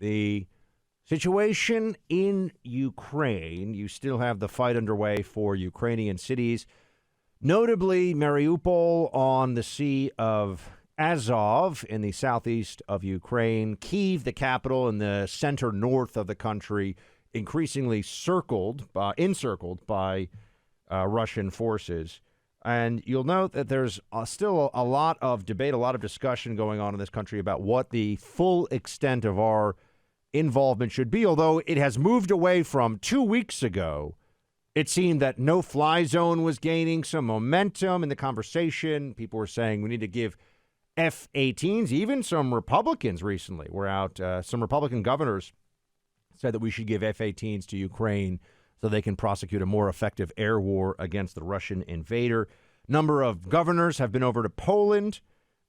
The situation in Ukraine, you still have the fight underway for Ukrainian cities, notably Mariupol on the Sea of Azov in the southeast of Ukraine, Kyiv, the capital, in the center north of the country, increasingly encircled by Russian forces. And you'll note that there's still a lot of debate, a lot of discussion going on in this country about what the full extent of our involvement should be, although it has moved away from 2 weeks ago. It seemed that no-fly zone was gaining some momentum in the conversation. People were saying we need to give F-18s. Even some Republicans recently were out. Some Republican governors said that we should give F-18s to Ukraine so they can prosecute a more effective air war against the Russian invader. Number of governors have been over to Poland.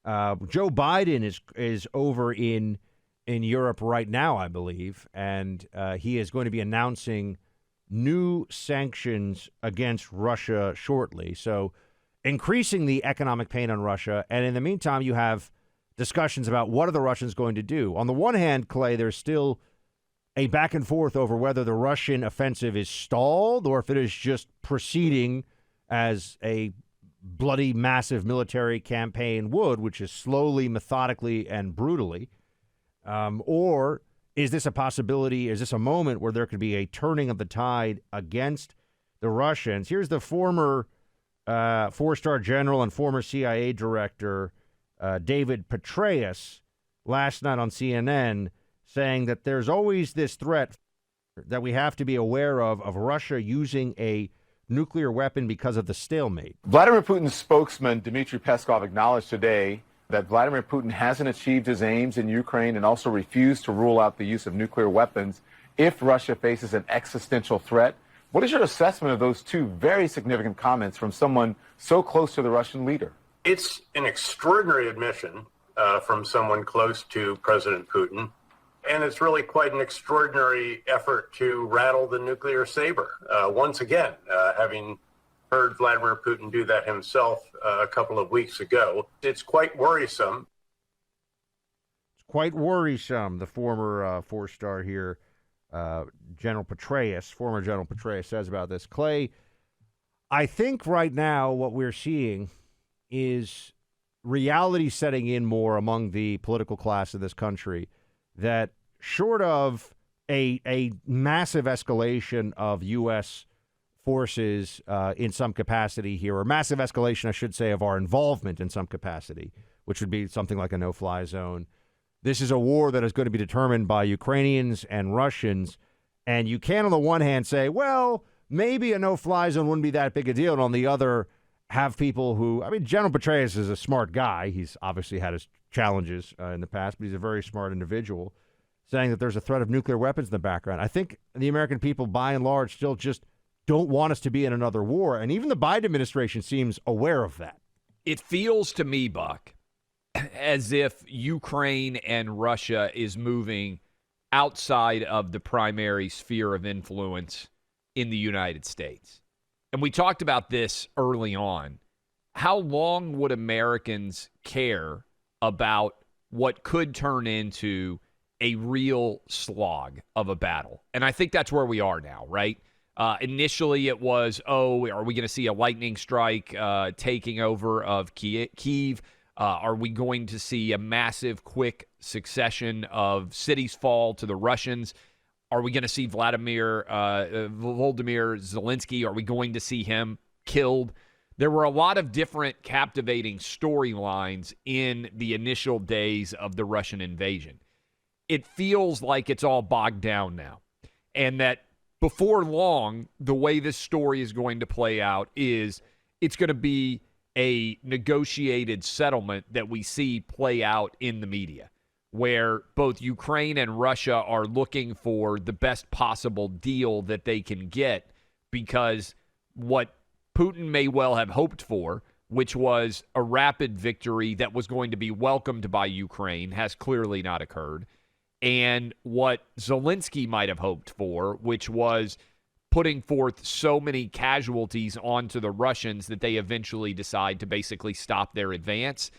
Joe Biden is over in Europe right now, I believe, and he is going to be announcing new sanctions against Russia shortly. So increasing the economic pain on Russia. And in the meantime, you have discussions about what are the Russians going to do. On the one hand, Clay, there's still a back and forth over whether the Russian offensive is stalled or if it is just proceeding as a bloody, massive military campaign would, which is slowly, methodically, and brutally. Or is this a possibility? Is this a moment where there could be a turning of the tide against the Russians? Here's the former four-star general and former CIA director, David Petraeus, last night on CNN, saying that there's always this threat that we have to be aware of Russia using a nuclear weapon because of the stalemate. Vladimir Putin's spokesman, Dmitry Peskov, acknowledged today that Vladimir Putin hasn't achieved his aims in Ukraine and also refused to rule out the use of nuclear weapons if Russia faces an existential threat. What is your assessment of those two very significant comments from someone so close to the Russian leader? It's an extraordinary admission from someone close to President Putin. And it's really quite an extraordinary effort to rattle the nuclear saber. Once again, having heard Vladimir Putin do that himself a couple of weeks ago, it's quite worrisome. It's quite worrisome, the former four-star here, General Petraeus, former General Petraeus, says about this. Clay, I think right now what we're seeing is reality setting in more among the political class of this country, that short of a massive escalation of U.S. forces in some capacity here, or massive escalation, I should say, of our involvement in some capacity, which would be something like a no-fly zone, this is a war that is going to be determined by Ukrainians and Russians. And you can, on the one hand, say, well, maybe a no-fly zone wouldn't be that big a deal. And on the other, have people who, I mean, General Petraeus is a smart guy. He's obviously had his challenges in the past, but he's a very smart individual, saying that there's a threat of nuclear weapons in the background. I think the American people, by and large, still just don't want us to be in another war. And even the Biden administration seems aware of that. It feels to me, Buck, as if Ukraine and Russia is moving outside of the primary sphere of influence in the United States. And we talked about this early on. How long would Americans care about what could turn into a real slog of a battle? And I think that's where we are now, right? Initially, it was, are we going to see a lightning strike taking over of Kyiv? Are we going to see a massive, quick succession of cities fall to the Russians? Are we going to see Volodymyr Zelensky? Are we going to see him killed? There were a lot of different captivating storylines in the initial days of the Russian invasion. It feels like it's all bogged down now, and that before long, the way this story is going to play out is it's going to be a negotiated settlement that we see play out in the media, where both Ukraine and Russia are looking for the best possible deal that they can get, because what Putin may well have hoped for, which was a rapid victory that was going to be welcomed by Ukraine, has clearly not occurred. And what Zelensky might have hoped for, which was putting forth so many casualties onto the Russians that they eventually decide to basically stop their advance,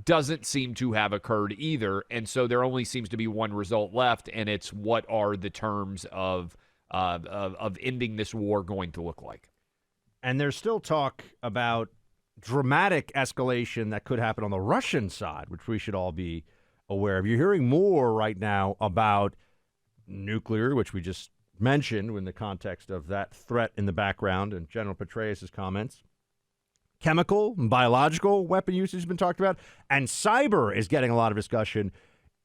doesn't seem to have occurred either. And so there only seems to be one result left, and it's what are the terms of ending this war going to look like. And there's still talk about dramatic escalation that could happen on the Russian side, which we should all be aware of. You're hearing more right now about nuclear, which we just mentioned in the context of that threat in the background and General Petraeus' comments. Chemical and biological weapon usage has been talked about, and cyber is getting a lot of discussion,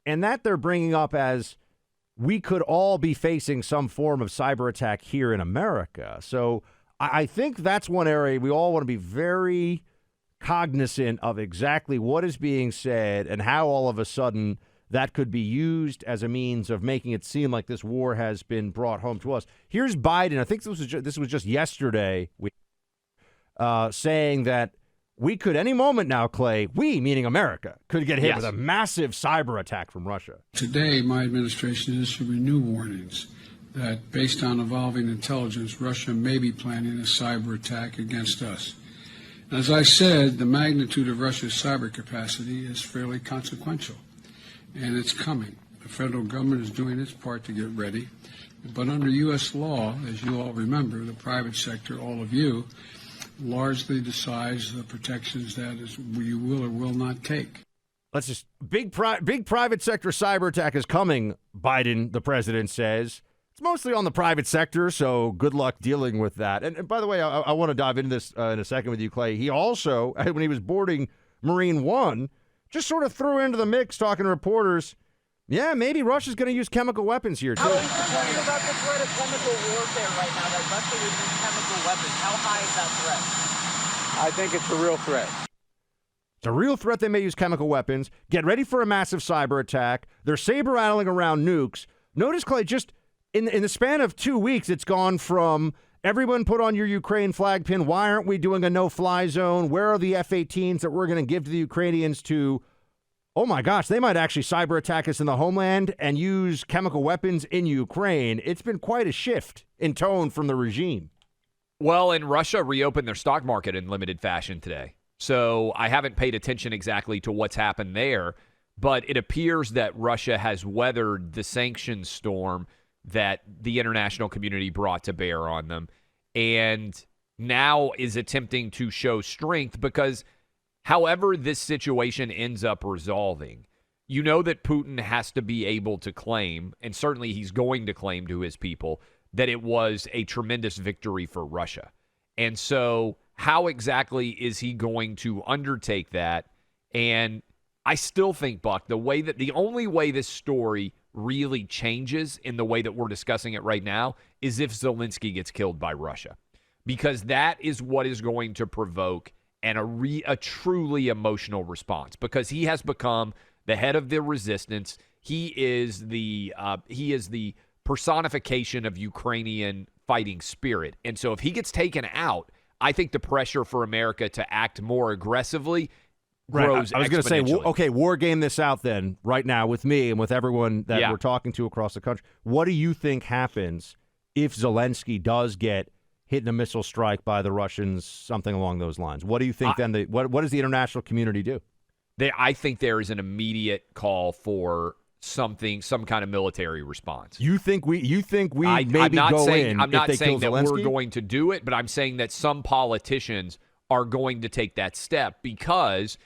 and that they're bringing up as we could all be facing some form of cyber attack here in America. So I think that's one area we all want to be very cognizant of exactly what is being said and how all of a sudden that could be used as a means of making it seem like this war has been brought home to us. Here's Biden. I think this was just yesterday, saying that we could any moment now, Clay, we, meaning America, could get hit with a massive cyber attack from Russia. Today, my administration is issuing new warnings that based on evolving intelligence, Russia may be planning a cyber attack against us. As I said, the magnitude of Russia's cyber capacity is fairly consequential, and it's coming. The federal government is doing its part to get ready, but under U.S. law, as you all remember, the private sector, all of you, largely decides the protections that you will or will not take. Let's just big private sector cyber attack is coming, Biden, the president says. It's mostly on the private sector, so good luck dealing with that. And by the way, I want to dive into this in a second with you, Clay. He also, when he was boarding Marine One, just sort of threw into the mix, talking to reporters, yeah, maybe Russia's going to use chemical weapons here, too. How are you concerned about the threat of chemical warfare right now, that Russia would use chemical weapons? How high is that threat? I think it's a real threat. It's a real threat they may use chemical weapons. Get ready for a massive cyber attack. They're saber-rattling around nukes. Notice, Clay, just in the span of 2 weeks, it's gone from everyone put on your Ukraine flag pin, why aren't we doing a no-fly zone? Where are the F-18s that we're going to give to the Ukrainians to, oh my gosh, they might actually cyber attack us in the homeland and use chemical weapons in Ukraine. It's been quite a shift in tone from the regime. Well, and Russia reopened their stock market in limited fashion today. So I haven't paid attention exactly to what's happened there, but it appears that Russia has weathered the sanctions storm that the international community brought to bear on them, and now is attempting to show strength because however this situation ends up resolving, you know that Putin has to be able to claim, and certainly he's going to claim to his people, that it was a tremendous victory for Russia. And so how exactly is he going to undertake that? And I still think, Buck, the only way this story really changes in the way that we're discussing it right now is if Zelensky gets killed by Russia, because that is what is going to provoke a truly emotional response, because he has become the head of the resistance. He is the personification of Ukrainian fighting spirit. And so if he gets taken out, I think the pressure for America to act more aggressively grows. I was going to say, okay, war game this out then right now with me and with everyone that we're talking to across the country. What do you think happens if Zelensky does get hit in a missile strike by the Russians, something along those lines? What do you think then? What does the international community do? I think there is an immediate call for some kind of military response. You think we maybe I'm not go saying, in I'm not if they saying kill that Zelensky? we're going to do it, but I'm saying that some politicians are going to take that step because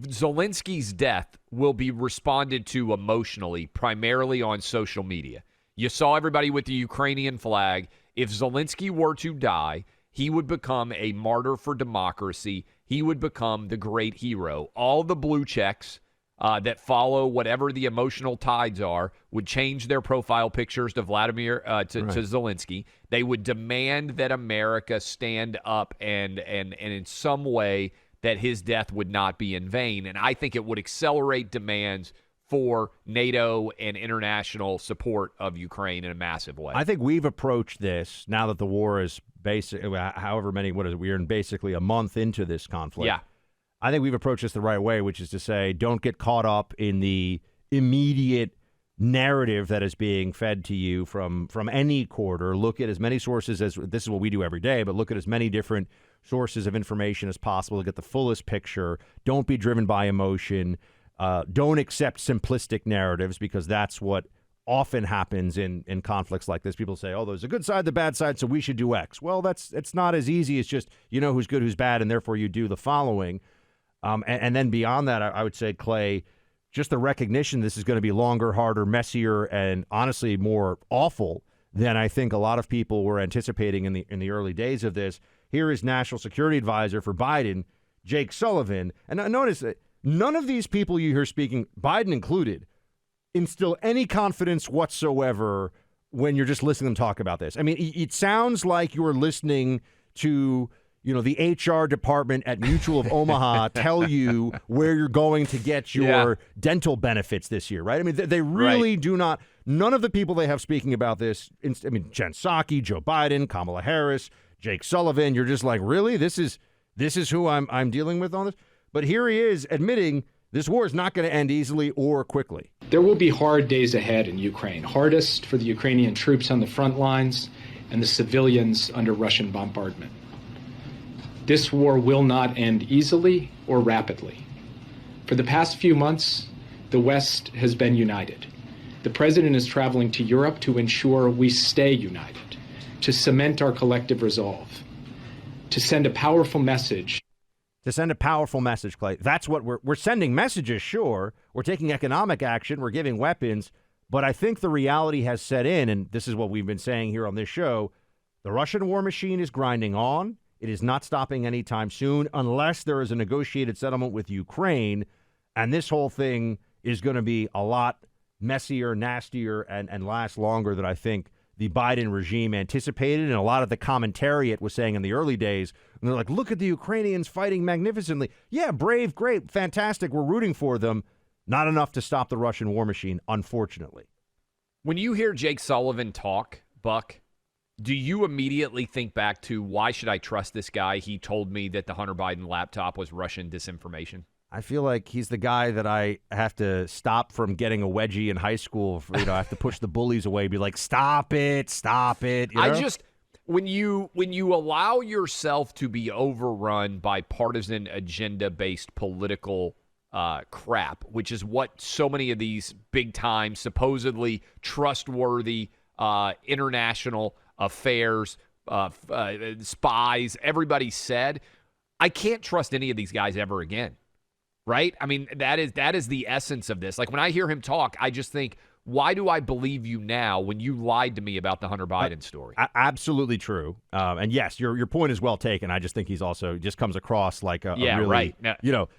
Zelensky's death will be responded to emotionally, primarily on social media. You saw everybody with the Ukrainian flag. If Zelensky were to die, he would become a martyr for democracy. He would become the great hero. All the blue checks that follow whatever the emotional tides are would change their profile pictures to Vladimir to Zelensky. They would demand that America stand up and in some way that his death would not be in vain. And I think it would accelerate demands for NATO and international support of Ukraine in a massive way. I think we've approached this now that the war is however many, we're in basically a month into this conflict. Yeah. I think we've approached this the right way, which is to say, don't get caught up in the immediate narrative that is being fed to you from any quarter. Look at as many sources as this is what we do every day, but look at as many different sources of information as possible to get the fullest picture. Don't be driven by emotion. Don't accept simplistic narratives, because that's what often happens in conflicts like this. People say, oh, there's a good side, the bad side, so we should do X. Well, it's not as easy as just, you know who's good, who's bad, and therefore you do the following. And then beyond that, I would say, Clay, just the recognition this is going to be longer, harder, messier, and honestly more awful than I think a lot of people were anticipating in the early days of this. Here is National Security Advisor for Biden, Jake Sullivan. And notice that none of these people you hear speaking, Biden included, instill any confidence whatsoever when you're just listening to them talk about this. I mean, it sounds like you're listening to, the HR department at Mutual of Omaha tell you where you're going to get your dental benefits this year, right? I mean, they really do not. None of the people they have speaking about this, Jen Psaki, Joe Biden, Kamala Harris, Jake Sullivan, you're just like, really? This is who I'm dealing with on this? But here he is admitting this war is not going to end easily or quickly. There will be hard days ahead in Ukraine, hardest for the Ukrainian troops on the front lines and the civilians under Russian bombardment. This war will not end easily or rapidly. For the past few months, the West has been united. The president is traveling to Europe to ensure we stay united, to cement our collective resolve, to send a powerful message. To send a powerful message, Clay. That's what we're sending messages, sure. We're taking economic action. We're giving weapons. But I think the reality has set in, and this is what we've been saying here on this show. The Russian war machine is grinding on. It is not stopping anytime soon unless there is a negotiated settlement with Ukraine. And this whole thing is going to be a lot messier, nastier, and last longer than I think the Biden regime anticipated. And a lot of the commentariat was saying in the early days, and they're like, look at the Ukrainians fighting magnificently. Yeah, brave, great, fantastic. We're rooting for them. Not enough to stop the Russian war machine, unfortunately. When you hear Jake Sullivan talk, Buck, do you immediately think back to, why should I trust this guy? He told me that the Hunter Biden laptop was Russian disinformation. I feel like he's the guy that I have to stop from getting a wedgie in high school. I have to push the bullies away, be like, stop it. When you allow yourself to be overrun by partisan agenda-based political crap, which is what so many of these big-time, supposedly trustworthy international affairs, spies, everybody said, I can't trust any of these guys ever again, right? I mean, that is the essence of this. Like, when I hear him talk, I just think, why do I believe you now when you lied to me about the Hunter Biden story? Absolutely true. And yes, your point is well taken. I just think he's also just comes across like a really, right.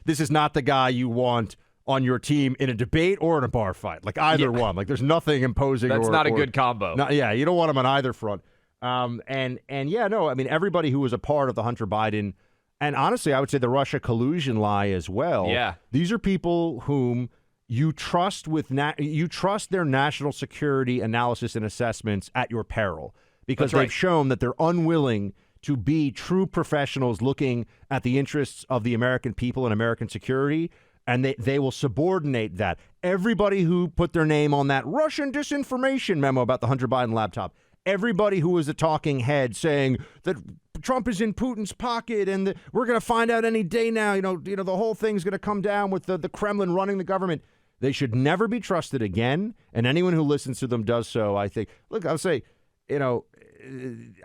This is not the guy you want on your team in a debate or in a bar fight, like either one. Like, there's nothing imposing. That's not a good combo. You don't want him on either front. Everybody who was a part of the Hunter Biden, and honestly, I would say the Russia collusion lie as well. Yeah, these are people whom you trust you trust their national security analysis and assessments at your peril, because they've shown that they're unwilling to be true professionals looking at the interests of the American people and American security. And they will subordinate that. Everybody who put their name on that Russian disinformation memo about the Hunter Biden laptop, everybody who was a talking head saying that Trump is in Putin's pocket and we're going to find out any day now, the whole thing's going to come down with the Kremlin running the government. They should never be trusted again. And anyone who listens to them does so, I think. Look, I'll say,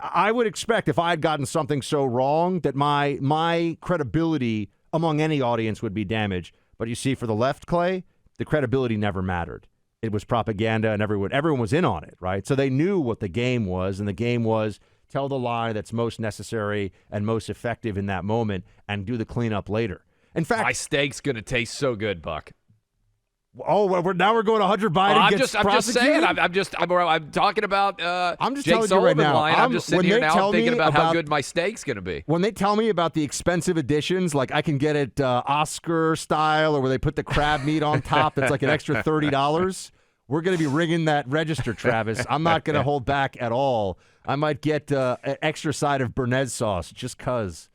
I would expect if I had gotten something so wrong that my credibility among any audience would be damaged. But you see, for the left, Clay, the credibility never mattered. It was propaganda, and everyone was in on it, right? So they knew what the game was, and the game was tell the lie that's most necessary and most effective in that moment and do the cleanup later. In fact, my steak's going to taste so good, Buck. Oh, now we're going to Hunter Biden. I'm just saying. I'm talking about. I'm just Jake telling Sullivan you right now. Line. I'm just sitting here now thinking about how good my steak's going to be. When they tell me about the expensive editions, like I can get it Oscar style, or where they put the crab meat on top, that's like an extra $30. We're going to be ringing that register, Travis. I'm not going to hold back at all. I might get an extra side of Béarnaise sauce just 'cause.